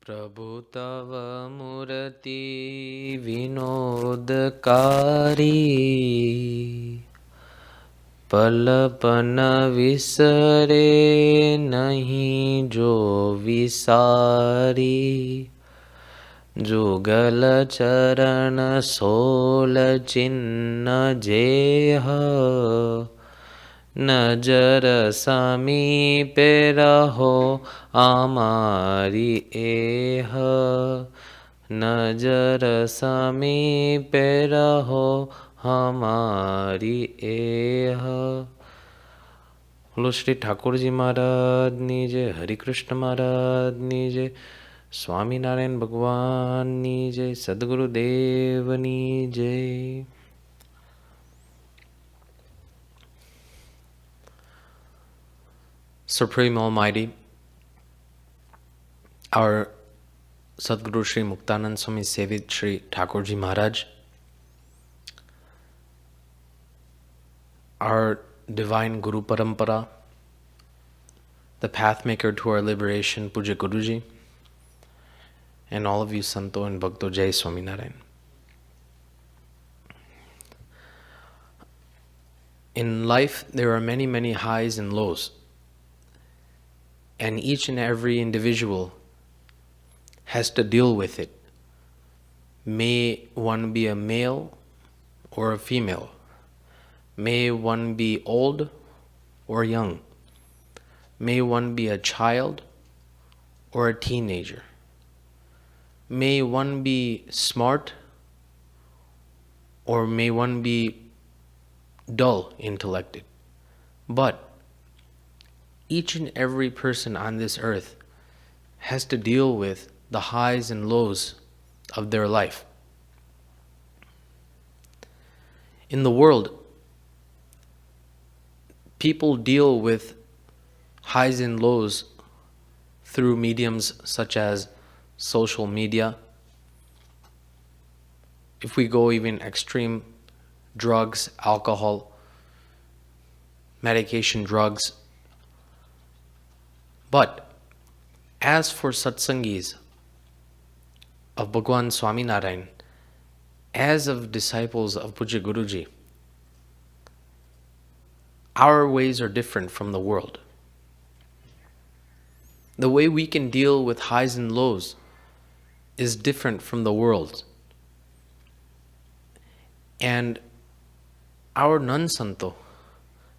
प्रभु तव मूर्ति विनोदकारी पलपन विसरे नहीं जो विसारी जुगल चरण सोल चिन्ह जेह नजर समीपे रहो आमारी एह नजर समीपे रहो हमारी एह। बोलो श्री ठाकुर जी महाराज नी जय, हरि कृष्ण महाराज नी जय, स्वामीनारायण भगवान नी जय, सद्गुरुदेव नी जय। Supreme Almighty, our Sadguru Shri Muktanand Swami Sevit Shri Thakurji Maharaj, our divine Guru Parampara, the pathmaker to our liberation, Puja Guruji, and all of you Santo and Bhakto, Jai Swaminarayan. In life, there are many, many highs and lows. And each and every individual has to deal with it. May one be a male or a female. May one be old or young. May one be a child or a teenager. May one be smart or may one be dull intellected. But each and every person on this earth has to deal with the highs and lows of their life. In the world, people deal with highs and lows through mediums such as social media. If we go even extreme, drugs, alcohol, medication, drugs. But as for satsangis of Bhagwan Swaminarayan, as of disciples of Puja Guruji, our ways are different from the world. The way we can deal with highs and lows is different from the world. And our Nansanto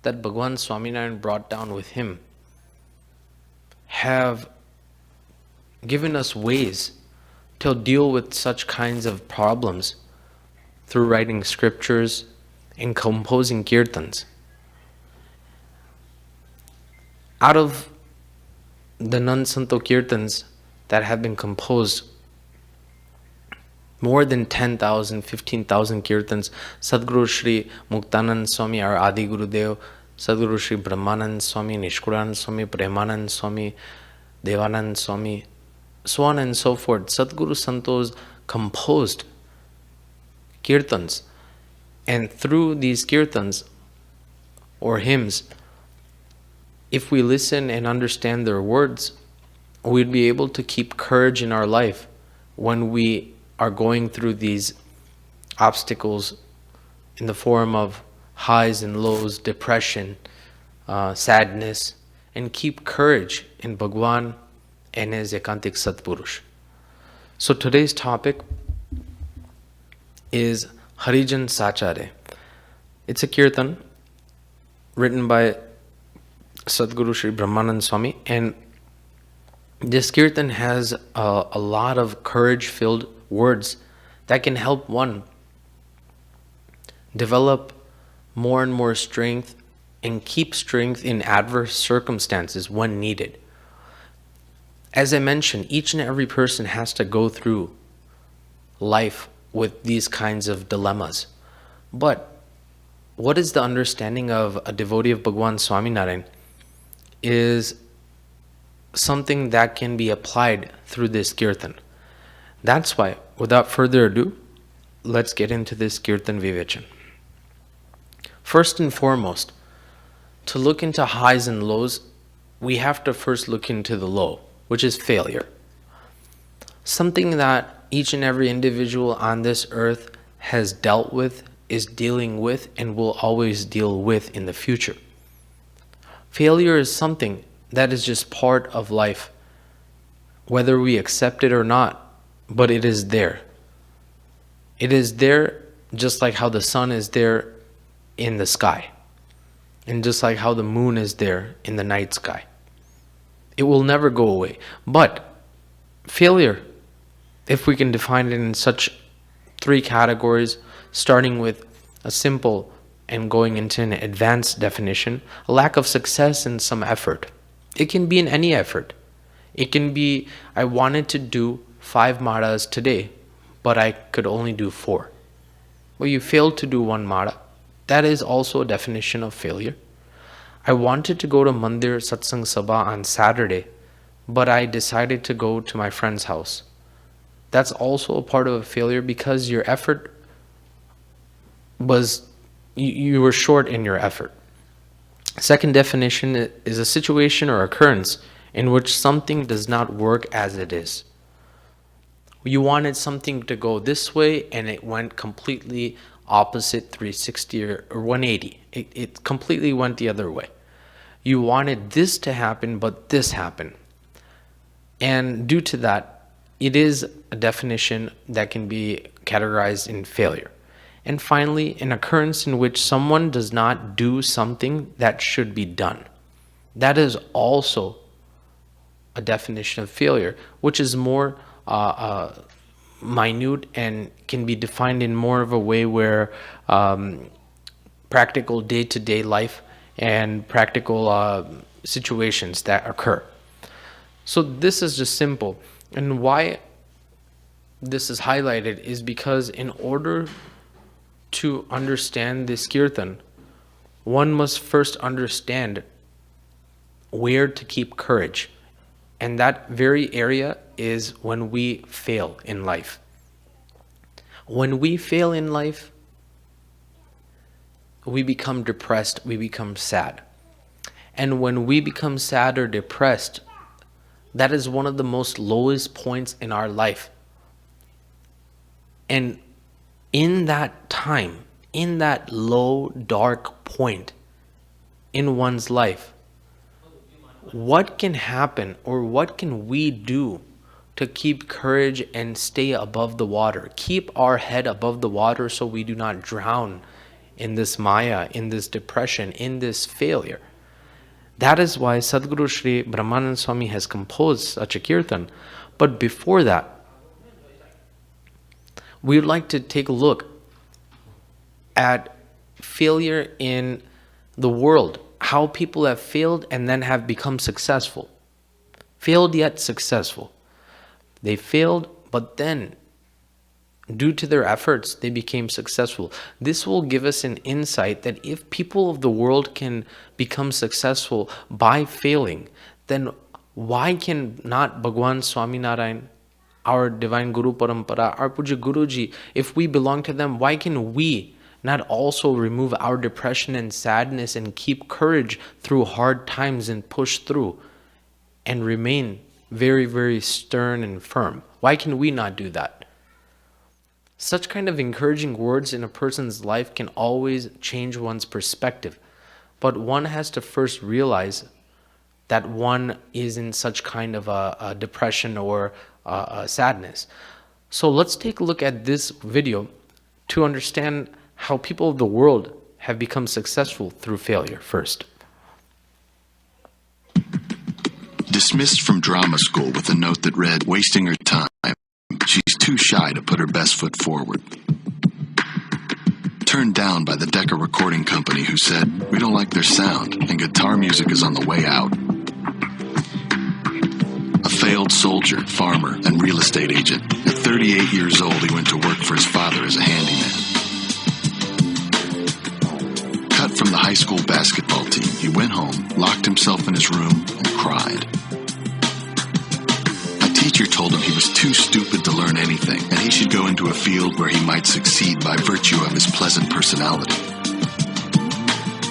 that Bhagwan Swaminarayan brought down with him have given us ways to deal with such kinds of problems through writing scriptures and composing kirtans. Out of the Nansanto kirtans that have been composed, more than 10,000, 15,000 kirtans, Sadguru Shri Muktanand Swami, our Adi Gurudev, Sadguru Shri Brahmanand Swami, Nishkuranand Swami, Premanand Swami, Devanand Swami, so on and so forth. Sadguru Santos composed kirtans, and through these kirtans or hymns, if we listen and understand their words, we'd be able to keep courage in our life when we are going through these obstacles in the form of highs and lows, depression, sadness, and keep courage in Bhagwan and his Ekantik Satpurush. So today's topic is Harijan Sacha. It's a kirtan written by Sadguru Shri Brahmanand Swami, and this kirtan has a lot of courage-filled words that can help one develop more and more strength and keep strength in adverse circumstances when needed. As I mentioned, each and every person has to go through life with these kinds of dilemmas. But what is the understanding of a devotee of Bhagwan Swaminarayan is something that can be applied through this kirtan. That's why, without further ado, let's get into this kirtan vivechan. First and foremost, to look into highs and lows, we have to first look into the low, which is failure. something that each and every individual on this earth has dealt with, is dealing with, and will always deal with in the future. Failure is something that is just part of life, whether we accept it or not, but it is there. It is there just like how the sun is there in the sky, and just like how the moon is there in the night sky. It will never go away. But failure, if we can define it in such 3 categories, starting with a simple and going into an advanced definition, a lack of success in some effort. It can be in any effort. It can be, I wanted to do 5 maras today, but I could only do 4. Well, you failed to do 1 mara. That is also a definition of failure. I wanted to go to Mandir Satsang Sabha on Saturday, but I decided to go to my friend's house. That's also a part of a failure, because your effort was, you were short in your effort. Second definition is a situation or occurrence in which something does not work as it is. You wanted something to go this way and it went completely opposite 360 or 180. It completely went the other way. You wanted this to happen, but this happened. And due to that, it is a definition that can be categorized in failure. And finally, an occurrence in which someone does not do something that should be done. That is also a definition of failure, which is more minute and can be defined in more of a way where practical day-to-day life and practical situations that occur. So this is just simple. And why this is highlighted is because in order to understand this Kirtan, one must first understand where to keep courage. And that very area is when we fail in life. When we fail in life, we become depressed, we become sad. And when we become sad or depressed, that is one of the most lowest points in our life. And in that time, in that low, dark point in one's life, what can happen or what can we do to keep courage and stay above the water? Keep our head above the water so we do not drown in this maya, in this depression, in this failure. That is why Sadguru Shri Brahmanand Swami has composed such a Kirtan. But before that, we would like to take a look at failure in the world, how people have failed and then have become successful. Failed yet successful. They failed, but then due to their efforts, they became successful. This will give us an insight that if people of the world can become successful by failing, then why can not Bhagwan Swaminarayan, our divine Guru Parampara, our Puja Guruji, if we belong to them, why can we not also remove our depression and sadness and keep courage through hard times and push through and remain very, very stern and firm? Why can we not do that? Such kind of encouraging words in a person's life can always change one's perspective. But one has to first realize that one is in such kind of a depression or a sadness. So let's take a look at this video to understand how people of the world have become successful through failure first. Dismissed from drama school with a note that read, "Wasting her time. She's too shy to put her best foot forward." Turned down by the Decca Recording Company, who said, "We don't like their sound and guitar music is on the way out." A failed soldier, farmer, and real estate agent. At 38 years old, he went to work for his father as a handyman. Cut from the high school basketball team, he went home, locked himself in his room, and cried. A teacher told him he was too stupid to learn anything, and he should go into a field where he might succeed by virtue of his pleasant personality.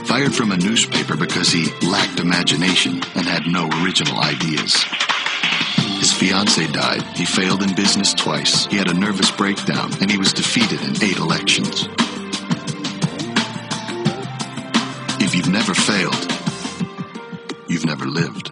Fired from a newspaper because he lacked imagination and had no original ideas. His fiancée died, he failed in business twice, he had a nervous breakdown, and he was defeated in 8 elections. If you've never failed, you've never lived.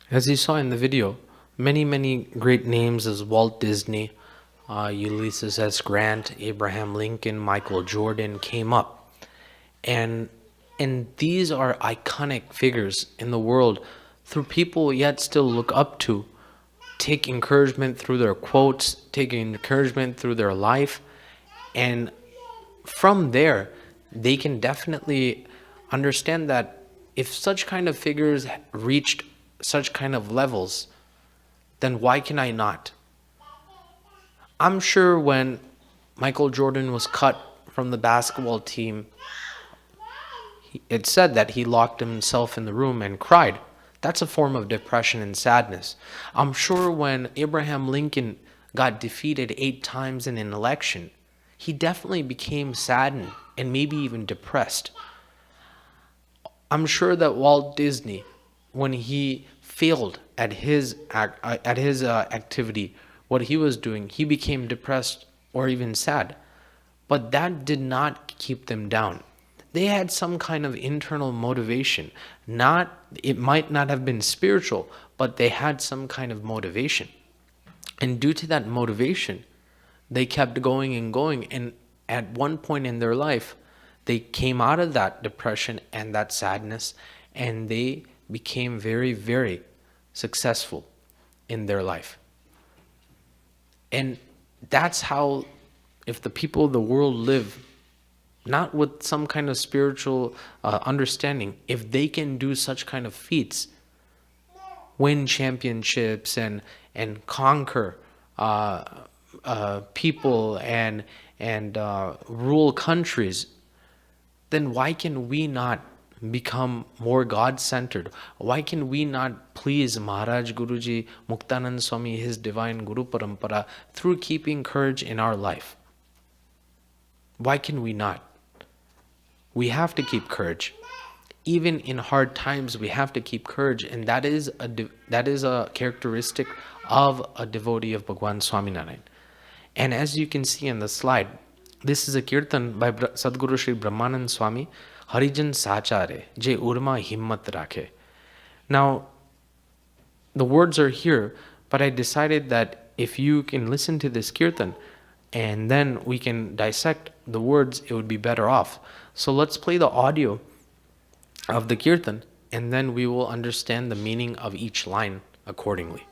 As you saw in the video, many great names as Walt Disney, Ulysses S. Grant, Abraham Lincoln, Michael Jordan came up. And these are iconic figures in the world through people yet still look up to, take encouragement through their quotes, take encouragement through their life. And from there, they can definitely understand that if such kind of figures reached such kind of levels, then why can I not? I'm sure when Michael Jordan was cut from the basketball team, it said that he locked himself in the room and cried. That's a form of depression and sadness. I'm sure when Abraham Lincoln got defeated 8 times in an election, he definitely became saddened and maybe even depressed. I'm sure that Walt Disney, when he failed at his activity, what he was doing, he became depressed or even sad. But that did not keep them down. They had some kind of internal motivation. It might not have been spiritual, but they had some kind of motivation. And due to that motivation, they kept going and going. And at one point in their life, they came out of that depression and that sadness, and they became very successful in their life. And that's how, if the people of the world live not with some kind of spiritual understanding, if they can do such kind of feats, win championships and conquer people and rule countries, then why can we not become more God-centered? Why can we not please Maharaj Guruji, Muktanand Swami, his divine Guru Parampara, through keeping courage in our life? Why can we not? We have to keep courage. Even in hard times, we have to keep courage, and that is a characteristic of a devotee of Bhagwan Swaminarayan. And as you can see in the slide, this is a Kirtan by Sadguru Shri Brahmanand Swami, Harijan Sacha re, je urma himmat rakhe. Now, the words are here, but I decided that if you can listen to this Kirtan, and then we can dissect the words, it would be better off. So let's play the audio of the Kirtan, and then we will understand the meaning of each line accordingly.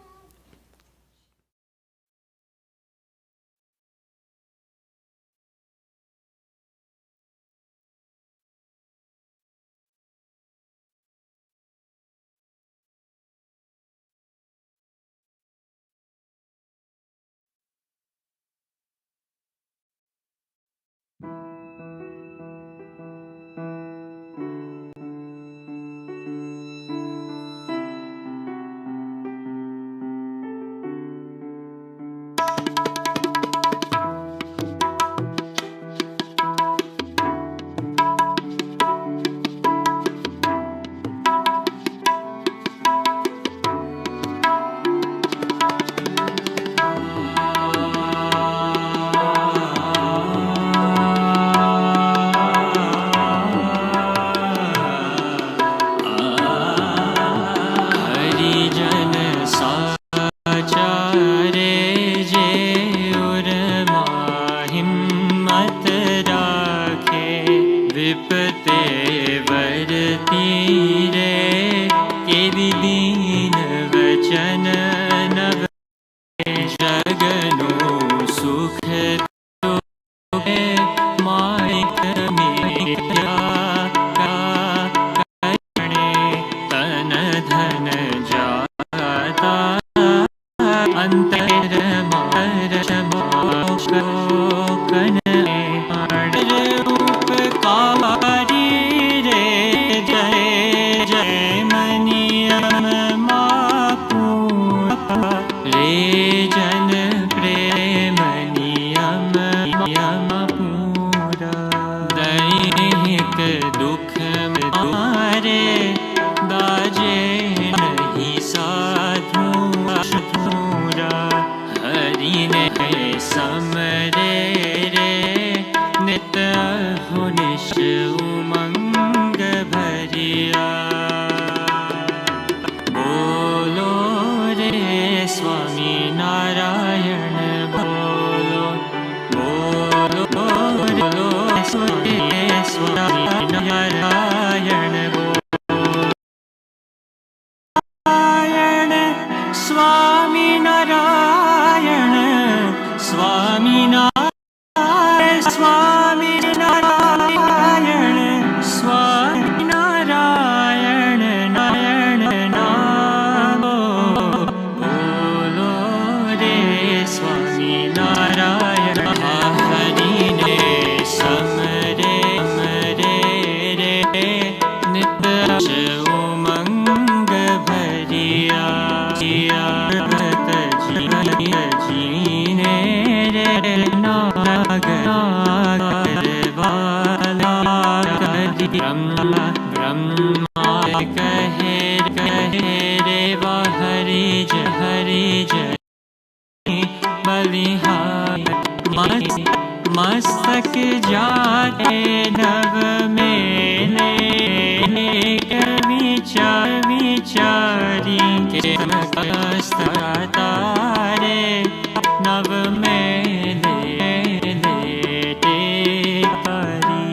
Harijan ने समरे रे नित अहुनिश उमंग भरिया बोलो रे स्वामी नारायण बोलो बोलो बोलो स्वामी नारायण स्वामी नारायण स्वामी नारायण स्वामी नारायण स्वामी नारायण नारायण नामो बोलो रे स्वामी नारायण हरि ने समरे मरे रे नित उमंग भरिया जीने रे नागर वाला ब्रह्मा कहे रे वाह हरिज बलिहार मस्तक जाते नव मेले विचारी के तारे नव मेले लेटे हरी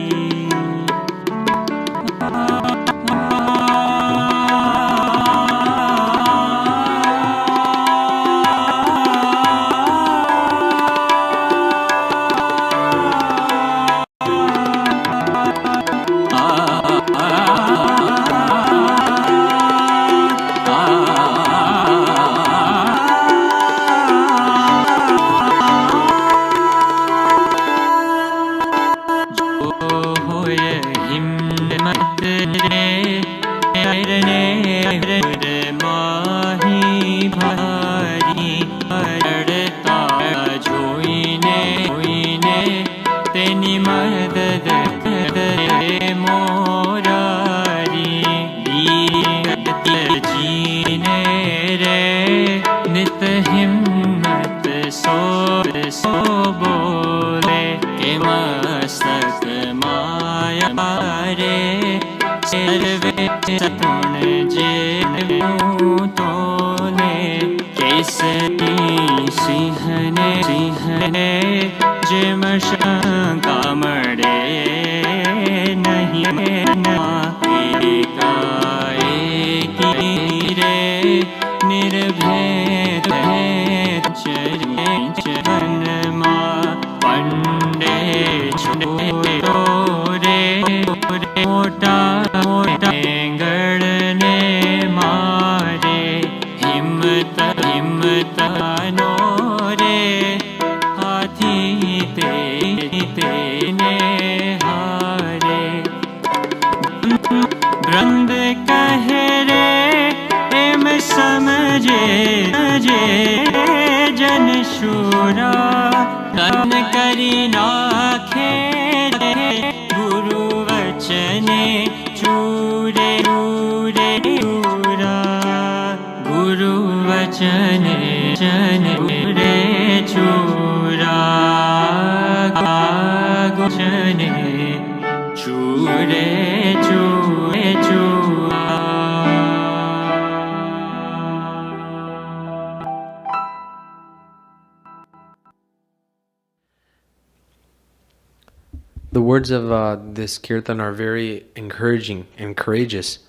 The words of this kirtan are very encouraging and courageous.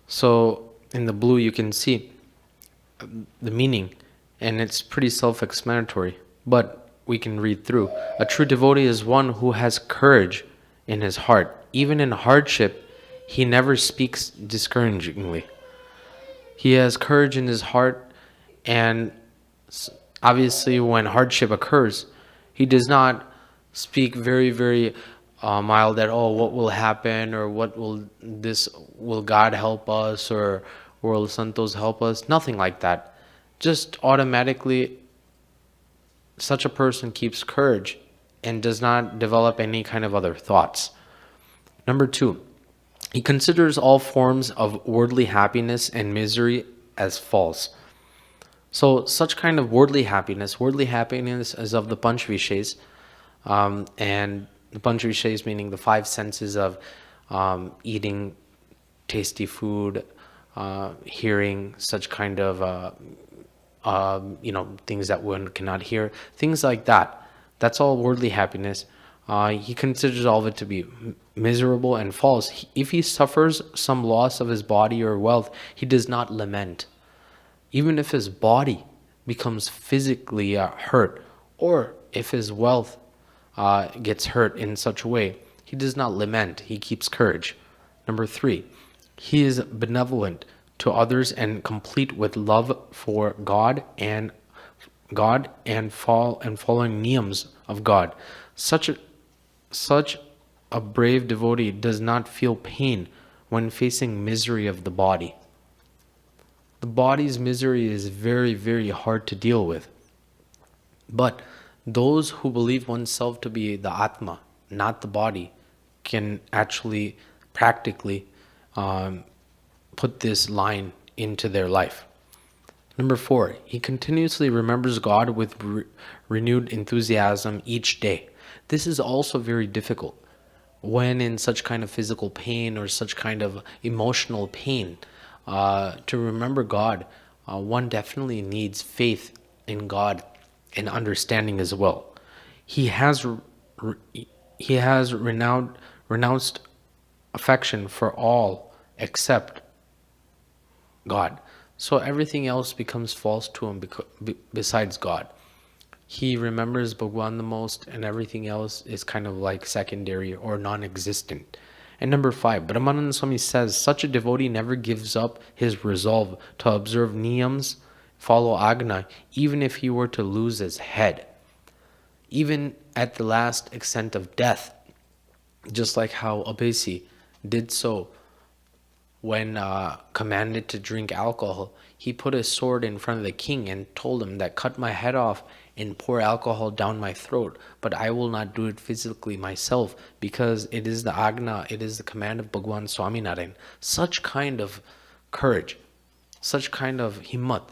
So in the blue you can see the meaning, and it's pretty self-explanatory, but we can read through. A true devotee is one who has courage in his heart. Even in hardship, he never speaks discouragingly. He has courage in his heart, and obviously when hardship occurs, he does not speak very mild that, oh, what will happen, or will God help us, or will Santos help us? Nothing like that. Just automatically, such a person keeps courage and does not develop any kind of other thoughts. Number 2, he considers all forms of worldly happiness and misery as false. So such kind of worldly happiness is of the panch vishays, and the panch vishays meaning the five senses of eating tasty food, hearing such kind of things that one cannot hear, things like that. That's all worldly happiness. He considers all of it to be miserable and false. If he suffers some loss of his body or wealth, he does not lament. Even if his body becomes physically hurt, or if his wealth gets hurt in such a way, he does not lament. He keeps courage. Number 3, he is benevolent to others and complete with love for God and following niyams of God. Such a brave devotee does not feel pain when facing misery of the body. The body's misery is very, very hard to deal with. But those who believe oneself to be the Atma, not the body, can actually practically put this line into their life. Number 4, he continuously remembers God with renewed enthusiasm each day. This is also very difficult. When in such kind of physical pain or such kind of emotional pain, to remember God, one definitely needs faith in God and understanding as well. He has renounced affection for all except God. So everything else becomes false to him besides God. He remembers Bhagwan the most, and everything else is kind of like secondary or non-existent. And number 5, Brahmananda Swami says, such a devotee never gives up his resolve to observe niyams, follow agna, even if he were to lose his head. Even at the last extent of death, just like how Abesi did so when commanded to drink alcohol. He put his sword in front of the king and told him that cut my head off and pour alcohol down my throat, but I will not do it physically myself because it is the agna, it is the command of Bhagwan Swaminarayan. Such kind of courage, such kind of himmat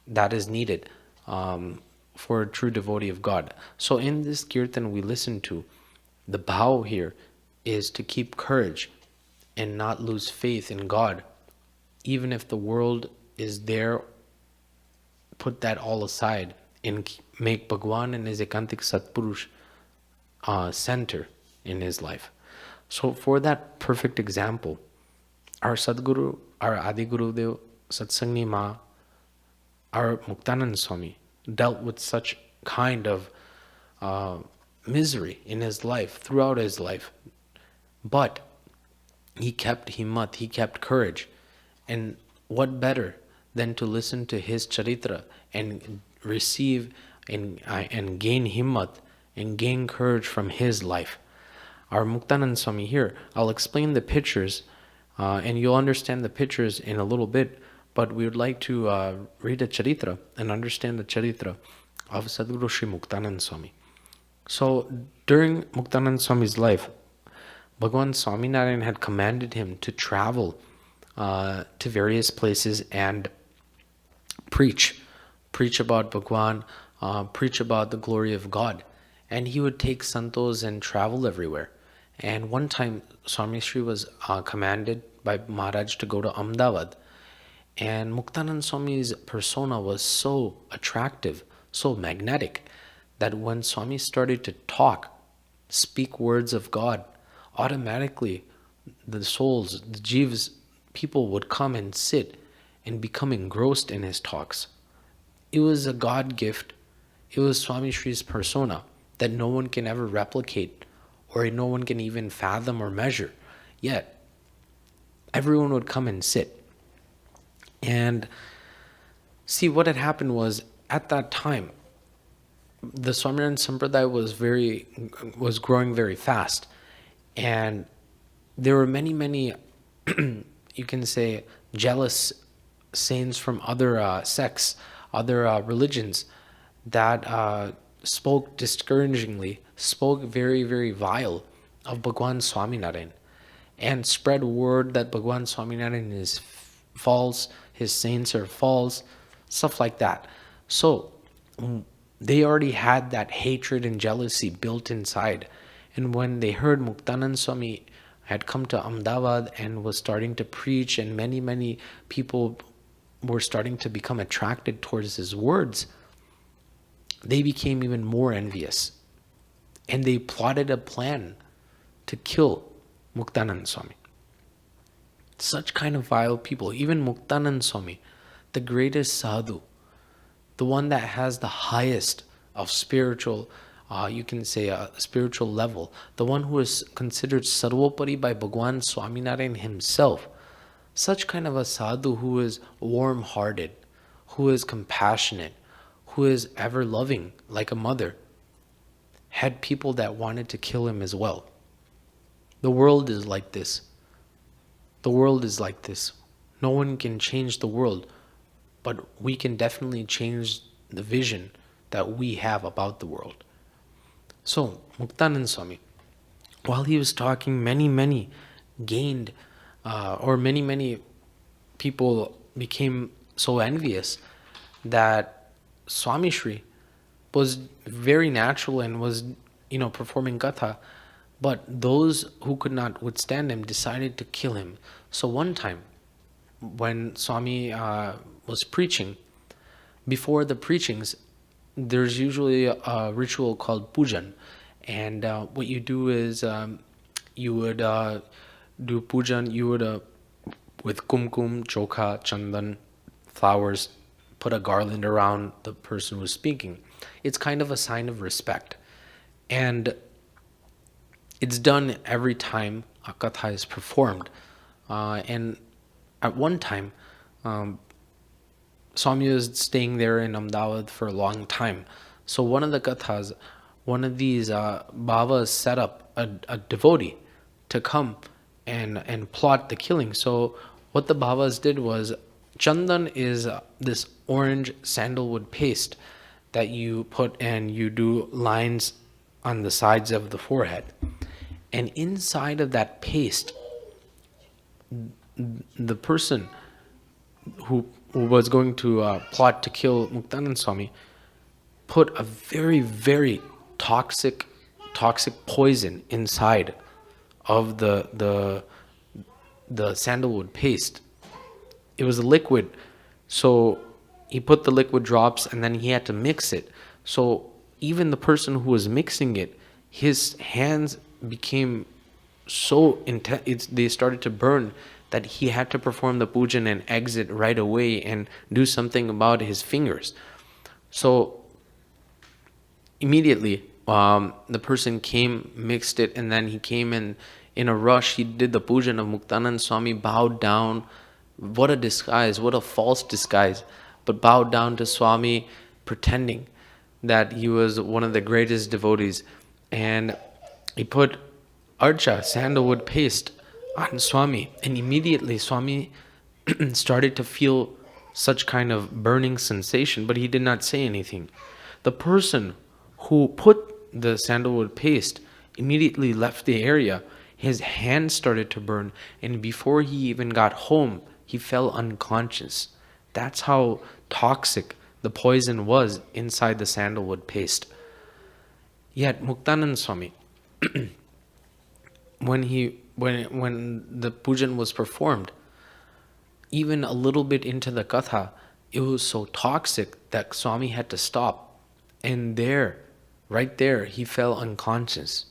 that is needed for a true devotee of God. So in this kirtan we listen to, the bhav here is to keep courage and not lose faith in God. Even if the world is there, put that all aside and make Bhagwan and his Ekantik Satpurush center in his life. So for that perfect example, our Sadguru, our Adi Gurudev, Satsangni Ma, our Muktanand Swami dealt with such kind of misery in his life, throughout his life. But he kept himmat, he kept courage. And what better than to listen to his charitra and receive and gain himmat and gain courage from his life. Our Muktanand Swami here, I'll explain the pictures and you'll understand the pictures in a little bit, but we would like to read a charitra and understand the charitra of Sadguru Shri Muktanand Swami. So during Muktanand Swami's life, Bhagwan Swaminarayan had commanded him to travel to various places and preach about Bhagwan, preach about the glory of God. And he would take santos and travel everywhere. And one time Swami Shri was commanded by Maharaj to go to Ahmedabad. And Muktanand Swami's persona was so attractive, so magnetic, that when Swami started to speak words of God, automatically the souls, the jivas, people would come and sit and become engrossed in his talks. It was a God gift. It was Swami Shri's persona that no one can ever replicate or no one can even fathom or measure. Yet, everyone would come and sit. And see, what had happened was, at that time, the Swaminarayan Sampradaya was growing very fast. And there were many, you can say, jealous saints from other sects, other religions that spoke discouragingly, spoke very, very vile of Bhagwan Swaminarayan and spread word that Bhagwan Swaminarayan is false, his saints are false, stuff like that. So they already had that hatred and jealousy built inside. And when they heard Muktanand Swami had come to Ahmedabad and was starting to preach, and many people were starting to become attracted towards his words, they became even more envious. And they plotted a plan to kill Muktanand Swami. Such kind of vile people. Even Muktanand Swami, the greatest sadhu, the one that has the highest of spiritual, you can say a spiritual level, the one who is considered sarvopari by Bhagwan Swaminarayan himself, such kind of a sadhu who is warm-hearted, who is compassionate, who is ever loving like a mother, had people that wanted to kill him as well. The world is like this. The world is like this. No one can change the world, but we can definitely change the vision that we have about the world. So, Muktanand Swami, while he was talking, many gained, many people became so envious that Swami Shri was very natural and was, performing Katha, but those who could not withstand him decided to kill him. So one time, when Swami was preaching, before the preachings, there's usually a ritual called pujan. And what you do is you would do pujan, you would, with kumkum, chokha, chandan, flowers, put a garland around the person who's speaking. It's kind of a sign of respect. And it's done every time a katha is performed. And at one time, Swami was staying there in Ahmedabad for a long time. So one of the kathas, one of these bhavas set up a devotee to come and plot the killing. So what the bhavas did was, chandan is this orange sandalwood paste that you put and you do lines on the sides of the forehead. And inside of that paste, the person who was going to plot to kill Muktanand Swami put a very toxic poison inside of the sandalwood paste. It was a liquid, so he put the liquid drops and then he had to mix it. So even the person who was mixing it, his hands became so intense, they started to burn, that he had to perform the pujan and exit right away and do something about his fingers. So immediately the person came, mixed it, and then he came in a rush. He did the pujan of Muktanand Swami, bowed down. What a disguise, what a false disguise, but bowed down to Swami, pretending that he was one of the greatest devotees. And he put archa, sandalwood paste, on Swami, and immediately Swami started to feel such kind of burning sensation, but he did not say anything. The person who put the sandalwood paste immediately left the area. His hand started to burn, and before he even got home, he fell unconscious. That's how toxic the poison was inside the sandalwood paste. Yet Muktanand Swami, when the pujan was performed, even a little bit into the katha, it was so toxic that Swami had to stop. And right there, he fell unconscious.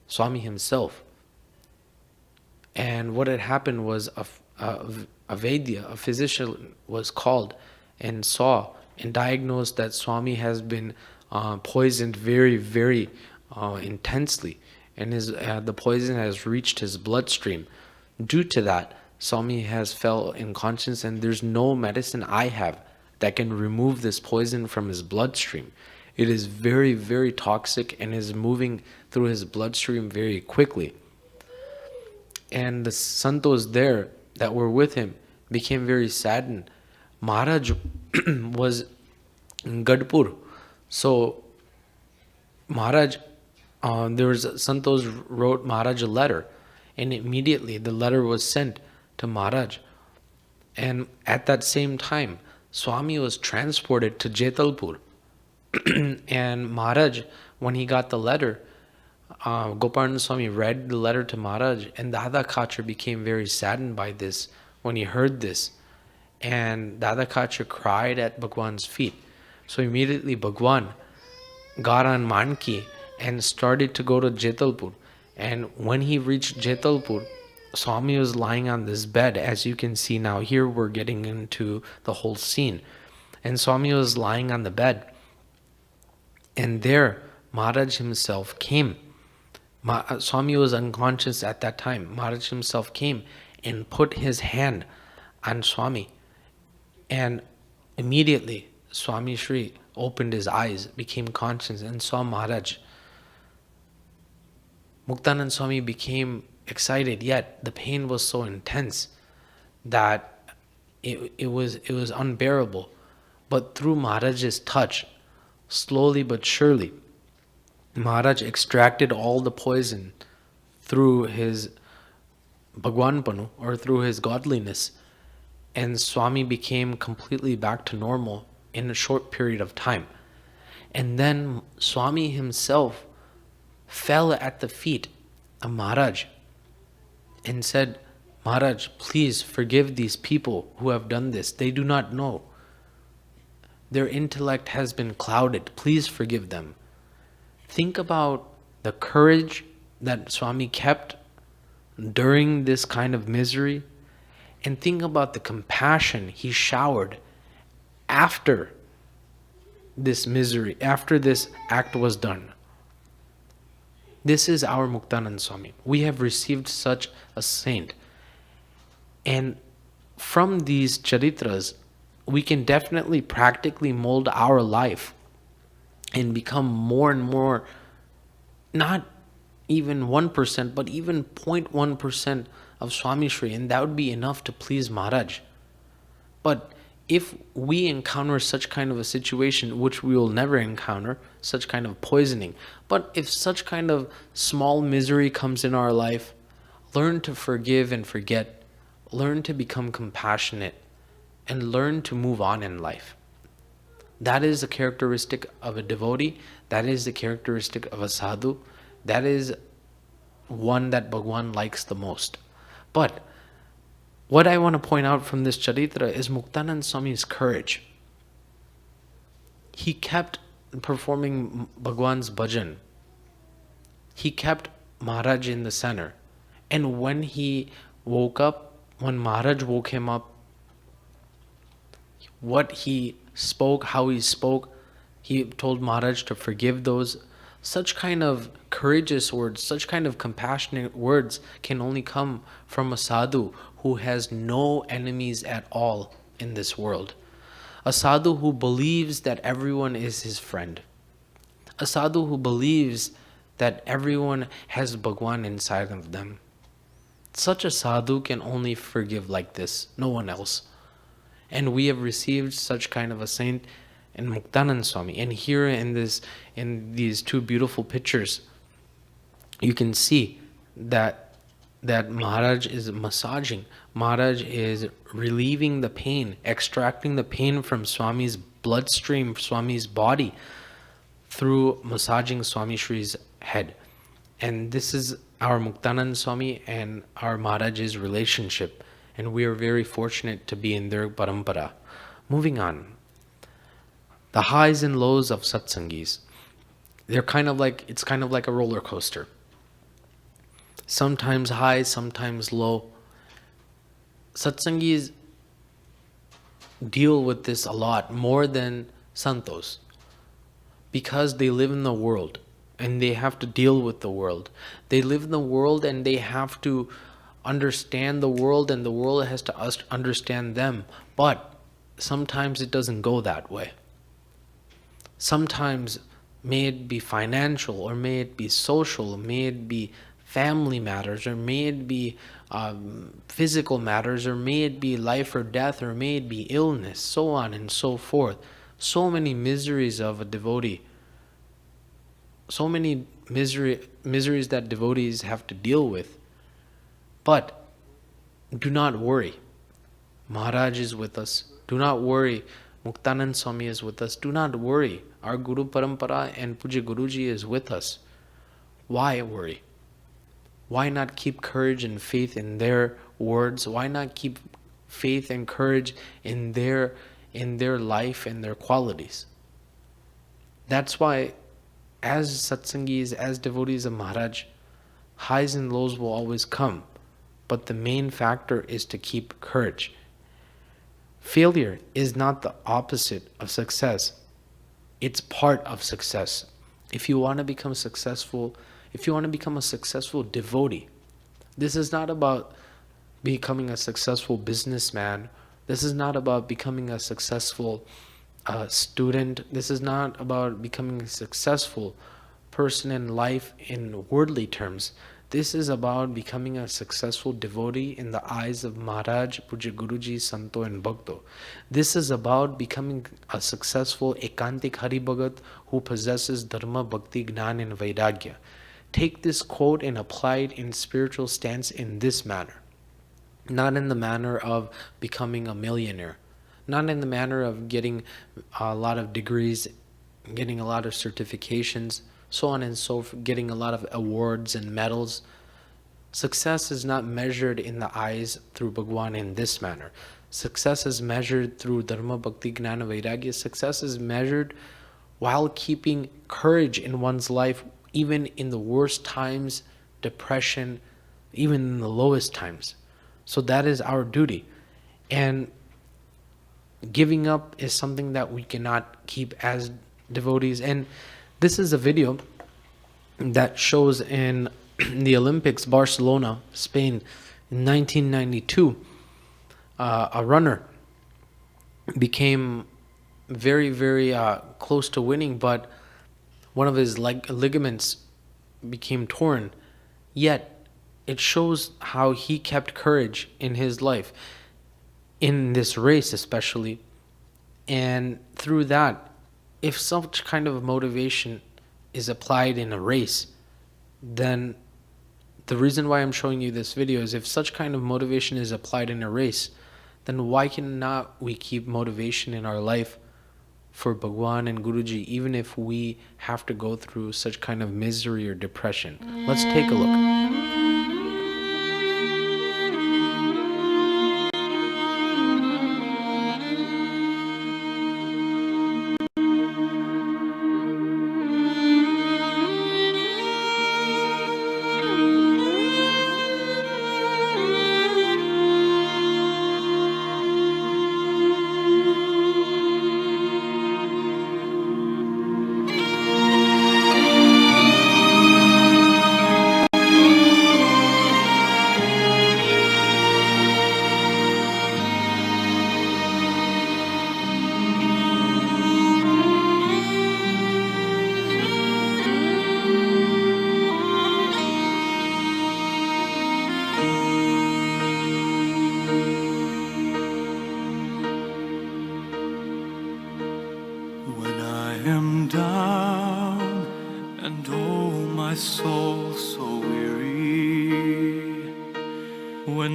Swami himself. And what had happened was a Vaidya, a physician, was called and saw and diagnosed that Swami has been poisoned very intensely, and the poison has reached his bloodstream. Due to that, Swami has fell unconscious, and there's no medicine I have that can remove this poison from his bloodstream. It is very toxic and is moving through his bloodstream very quickly. And the santos there that were with him became very saddened. Maharaj was in Gadpur. So Maharaj, santos wrote Maharaj a letter, and immediately the letter was sent to Maharaj. And at that same time, Swami was transported to Jetalpur. And Maharaj, when he got the letter, Gopalan Swami read the letter to Maharaj, and Dada Kachar became very saddened by this when he heard this. And Dada Kachar cried at Bhagwan's feet. So immediately Bhagwan got on Manki and started to go to Jetalpur. And when he reached Jetalpur, Swami was lying on this bed, as you can see now. Here we're getting into the whole scene. And Swami was lying on the bed. And there, Maharaj himself came. Swami was unconscious at that time. Maharaj himself came and put his hand on Swami. And immediately, Swami Shri opened his eyes, became conscious, and saw Maharaj. Muktanand Swami became excited, yet the pain was so intense that it was unbearable. But through Maharaj's touch, slowly but surely, Maharaj extracted all the poison through his bhagwanpanu, or through his godliness, and Swami became completely back to normal in a short period of time. And then Swami himself fell at the feet of Maharaj and said, Maharaj, please forgive these people who have done this. They do not know. Their intellect has been clouded. Please forgive them. Think about the courage that Swami kept during this kind of misery, and think about the compassion he showered after this misery, after this act was done. This is our Muktanand Swami. We have received such a saint. And from these charitras, we can definitely practically mold our life and become more and more, not even 1%, but even 0.1% of Swami Shri, and that would be enough to please Maharaj. But if we encounter such kind of a situation, which we will never encounter, such kind of poisoning, but if such kind of small misery comes in our life, learn to forgive and forget, learn to become compassionate, and learn to move on in life. That is the characteristic of a devotee. That is the characteristic of a sadhu. That is one that Bhagwan likes the most. But what I want to point out from this charitra is Muktanand Swami's courage. He kept performing Bhagwan's bhajan. He kept Maharaj in the center. And when he woke up, when Maharaj woke him up, what he spoke, how he spoke, he told Maharaj to forgive those. Such kind of courageous words, such kind of compassionate words can only come from a sadhu who has no enemies at all in this world. A sadhu who believes that everyone is his friend. A sadhu who believes that everyone has Bhagwan inside of them. Such a sadhu can only forgive like this, no one else. And we have received such kind of a saint in Muktanand Swami. And here in these two beautiful pictures, you can see that Maharaj is massaging. Maharaj is relieving the pain, extracting the pain from Swami's bloodstream, Swami's body, through massaging Swami Shri's head. And this is our Muktanand Swami and our Maharaj's relationship. And we are very fortunate to be in their parampara. Moving on. The highs and lows of satsangis. It's kind of like a roller coaster. Sometimes high, sometimes low. Satsangis deal with this a lot, more than santos, because they live in the world and they have to deal with the world. They live in the world and they have to understand the world, and the world has to understand them. But sometimes it doesn't go that way. Sometimes, may it be financial, or may it be social, may it be family matters, or may it be physical matters, or may it be life or death, or may it be illness, so on and so forth. So many miseries of a devotee. So many miseries that devotees have to deal with. But do not worry. Maharaj is with us. Do not worry. Muktanand Swami is with us. Do not worry. Our Guru Parampara and Puja Guruji is with us. Why worry? Why not keep courage and faith in their words? Why not keep faith and courage in their life and their qualities? That's why, as satsangis, as devotees of Maharaj, highs and lows will always come. But the main factor is to keep courage. Failure is not the opposite of success. It's part of success. If you want to become successful, if you want to become a successful devotee, this is not about becoming a successful businessman. This is not about becoming a successful student. This is not about becoming a successful person in life in worldly terms. This is about becoming a successful devotee in the eyes of Maharaj, Puja Guruji, Santo and Bhakto. This is about becoming a successful Ekantik Hari Bhagat who possesses Dharma, Bhakti, Gnan and Vairagya. Take this quote and apply it in spiritual stance in this manner. Not in the manner of becoming a millionaire. Not in the manner of getting a lot of degrees, getting a lot of certifications, so on and so forth, getting a lot of awards and medals. Success is not measured in the eyes through bhagwan in this manner. Success is measured through Dharma, Bhakti, Gnana, Vairagya. Success is measured while keeping courage in one's life, even in the worst times, depression, even in the lowest times. So that is our duty. And giving up is something that we cannot keep as devotees. And this is a video that shows in the Olympics, Barcelona, Spain, in 1992. A runner became very, very close to winning, but one of his ligaments became torn. Yet, it shows how he kept courage in his life, in this race especially. And through that, if such kind of motivation is applied in a race, then the reason why I'm showing you this video is if such kind of motivation is applied in a race, then why cannot we keep motivation in our life for Bhagwan and Guruji, even if we have to go through such kind of misery or depression? Let's take a look.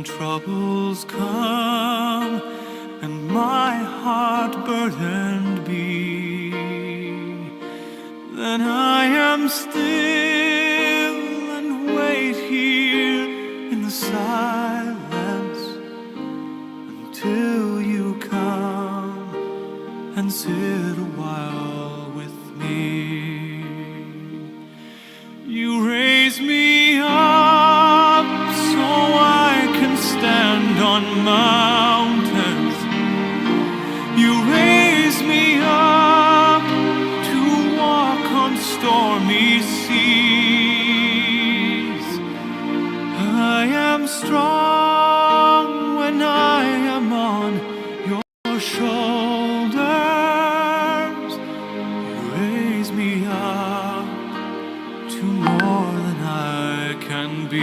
Troubles come and my heart burdened be, then I am still and wait here in the silence until you come and sit a while with me. You raise me up so I can stand on mountains. You raise me up to walk on stormy seas. I am strong when I am on your shoulders. You raise me up to more than I can be.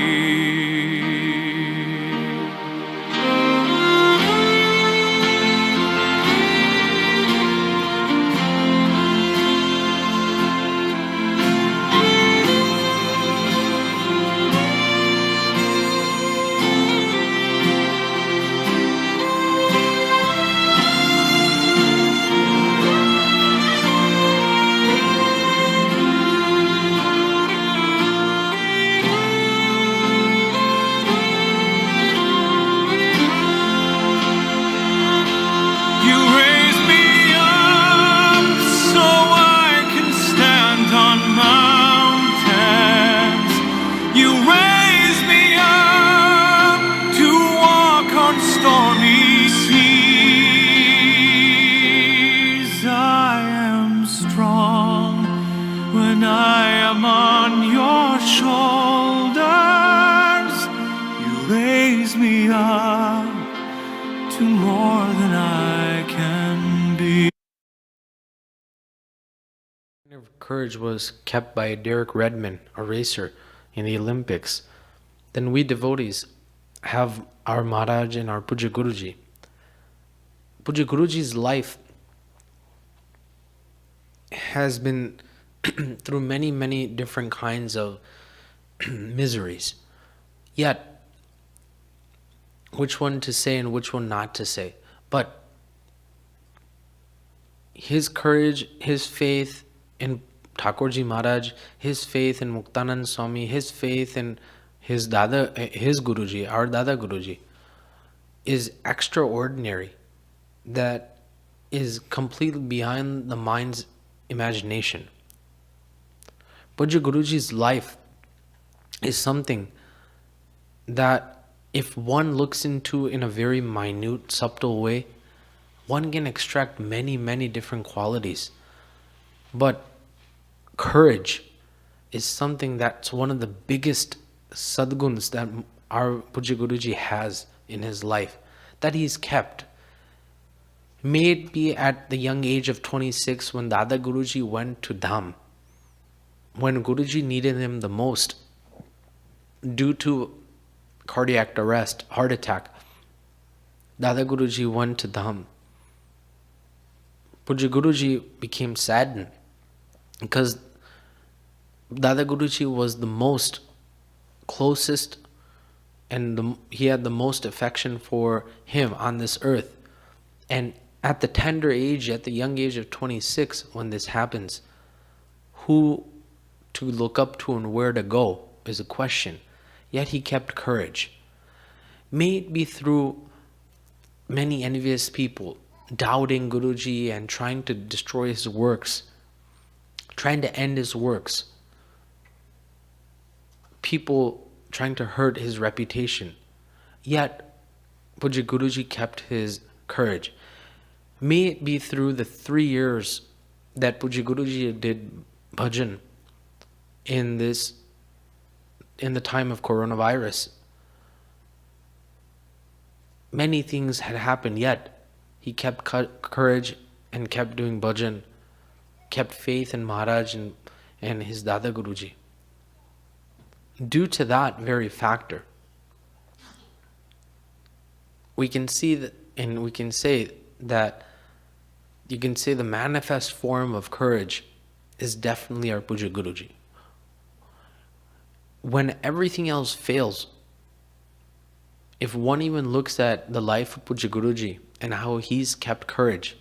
mountains. You raise me up to walk on stormy seas. I am strong when I am on your shoulders. You raise me up to more than I can be. Courage was kept by Derek Redmond, a racer in the Olympics, then we devotees have our Maharaj and our Puja Guruji. Puja Guruji's life has been through many, many different kinds of miseries. Yet, which one to say and which one not to say. But his courage, his faith in Thakurji Maharaj, his faith in Muktanand Swami, his faith in his Dada, his Guruji, our Dada Guruji, is extraordinary. That is completely behind the mind's imagination. Puja Guruji's life is something that if one looks into in a very minute, subtle way, one can extract many, many different qualities. But courage is something that's one of the biggest sadguns that our Puja Guruji has in his life, that he's kept. May it be at the young age of 26 when Dada Guruji went to Dham, when Guruji needed him the most due to cardiac arrest, heart attack. Dada Guruji went to Dham. Puja Guruji became saddened because Dada Guruji was the most closest and he had the most affection for him on this earth. And at the tender age, at the young age of 26, when this happens, who to look up to and where to go is a question. Yet he kept courage. May it be through many envious people doubting Guruji and trying to destroy his works, trying to end his works, people trying to hurt his reputation. Yet Puja Guruji kept his courage. May it be through the 3 years that Puja Guruji did bhajan in the time of coronavirus. Many things had happened, yet he kept courage and kept doing bhajan, kept faith in Maharaj and his Dada Guruji. Due to that very factor, we can see that, and we can say that you can say the manifest form of courage is definitely our Puja Guruji. When everything else fails, if one even looks at the life of Puja Guruji and how he's kept courage,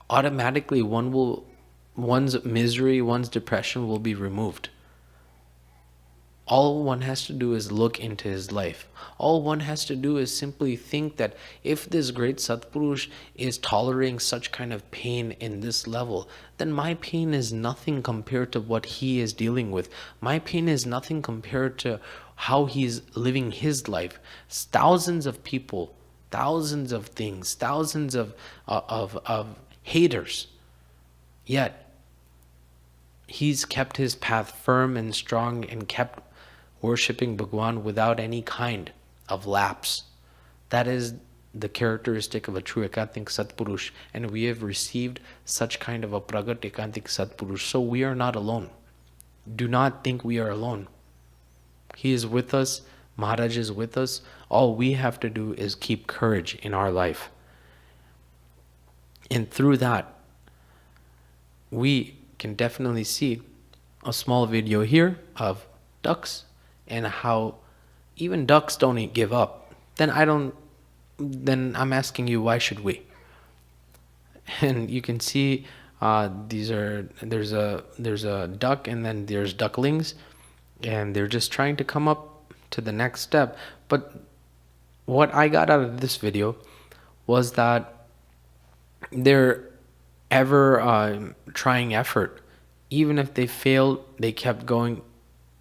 automatically one's misery, one's depression will be removed. All one has to do is look into his life. All one has to do is simply think that if this great Satpurush is tolerating such kind of pain in this level, then my pain is nothing compared to what he is dealing with. My pain is nothing compared to how he's living his life. Thousands of people, thousands of things, thousands of haters. Yet, he's kept his path firm and strong and kept worshipping bhagwan without any kind of lapse. That is the characteristic of a true Ekantik Satpurush, and we have received such kind of a Pragat Ekantik Satpurush. So we are not alone. Do not think we are alone. He is with us, Maharaj is with us. All we have to do is keep courage in our life. And through that, we can definitely see a small video here of ducks and how even ducks don't give up. Then I'm asking you, why should we? And you can see there's a duck and then there's ducklings, and they're just trying to come up to the next step. But what I got out of this video was that their ever trying effort even if they failed, they kept going,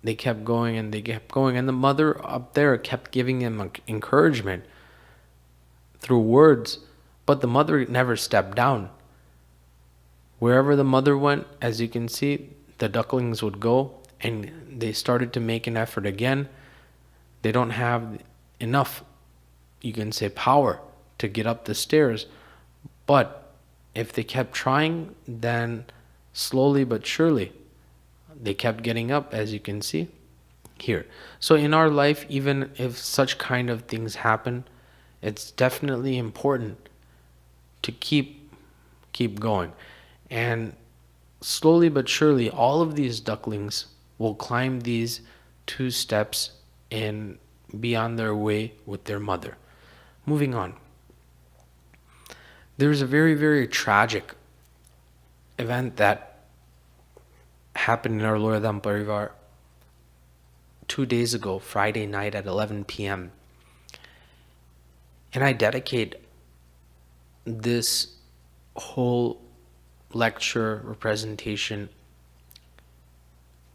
they kept going, and they kept going. And the mother up there kept giving them encouragement through words, but the mother never stepped down. Wherever the mother went, as you can see, the ducklings would go, and they started to make an effort again. They don't have enough, you can say, power to get up the stairs, but if they kept trying, then slowly but surely they kept getting up, as you can see here. So in our life, even if such kind of things happen, it's definitely important to keep going. And slowly but surely, all of these ducklings will climb these 2 steps and be on their way with their mother. Moving on. There's a very, very tragic event that happened in our Loyadham Parivar 2 days ago, Friday night at 11 p.m. And I dedicate this whole lecture or presentation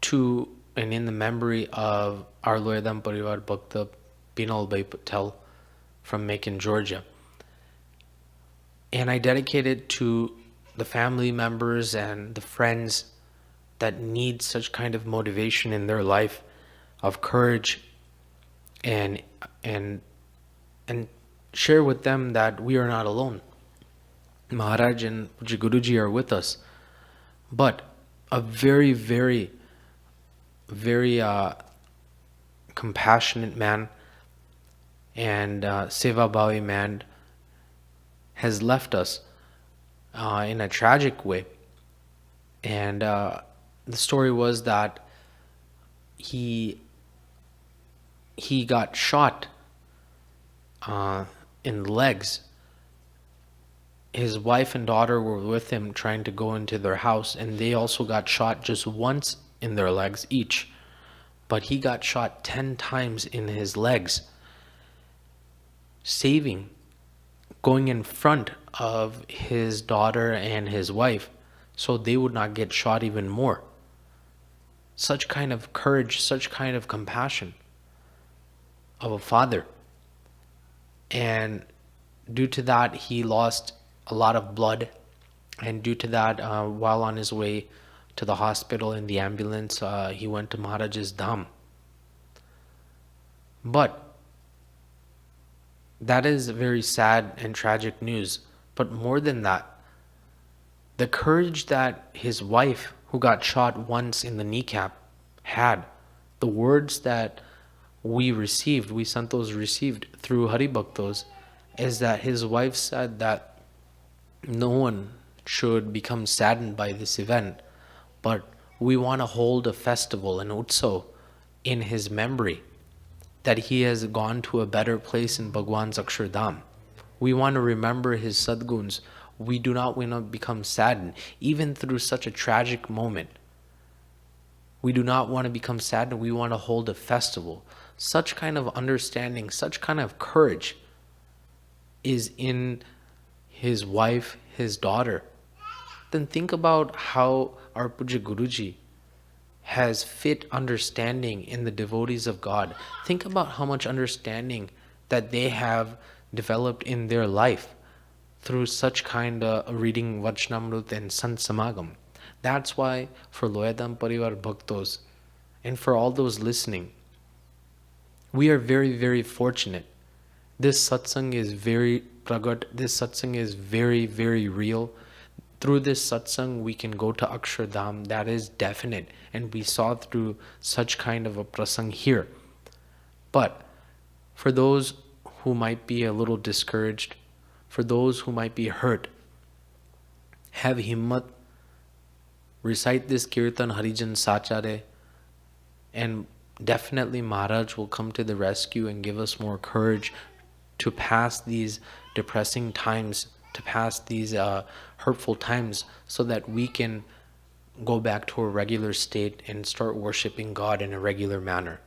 to and in the memory of our Loyadham Parivar Bhakta Pinal Bhai Patel from Macon, Georgia. And I dedicate it to the family members and the friends that need such kind of motivation in their life, of courage, and share with them that we are not alone. Maharaj and Puja Guruji are with us. But a very, very, very compassionate man and Seva Bhavi man has left us in a tragic way. And the story was that he got shot in the legs. His wife and daughter were with him trying to go into their house, and they also got shot just once in their legs each. But he got shot 10 times in his legs, going in front of his daughter and his wife, so they would not get shot even more. Such kind of courage, such kind of compassion of a father. And due to that, he lost a lot of blood. And due to that, while on his way to the hospital in the ambulance, he went to Maharaj's Dham. But that is very sad and tragic news. But more than that, the courage that his wife, who got shot once in the kneecap, had, the words that we Santos received through Hari Bhaktos, is that his wife said that no one should become saddened by this event, but we want to hold a festival, an Utsav, in his memory, that he has gone to a better place in Bhagwan's Akshardham. We want to remember his sadguns. We do not want to become saddened, even through such a tragic moment. We do not want to become saddened. We want to hold a festival. Such kind of understanding, such kind of courage is in his wife, his daughter. Then think about how our Puja Guruji has fit understanding in the devotees of God. Think about how much understanding that they have developed in their life through such kind of reading Vachanamrut and Sant Samagam. That's why for Loyadham Parivar Bhaktos and for all those listening, we are very, very fortunate. This satsang is very pragat. This satsang is very, very real. Through this satsang, we can go to Akshardham. That is definite. And we saw through such kind of a prasang here. But for those who might be a little discouraged, for those who might be hurt, have himmat, recite this Kirtan Harijan Sacha, and definitely Maharaj will come to the rescue and give us more courage to pass these depressing times, to pass these hurtful times, so that we can go back to a regular state and start worshiping God in a regular manner.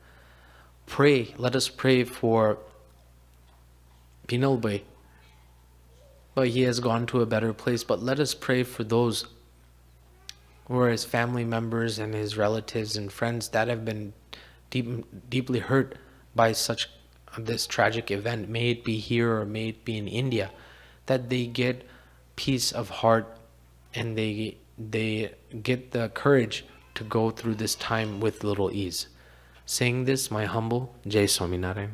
Pray, let us pray for Pinal Bhai, but he has gone to a better place. But let us pray for those or his family members and his relatives and friends that have been deeply hurt by this tragic event, may it be here or may it be in India, that they get peace of heart and they get the courage to go through this time with little ease. Saying this, my humble Jai Swaminarayan.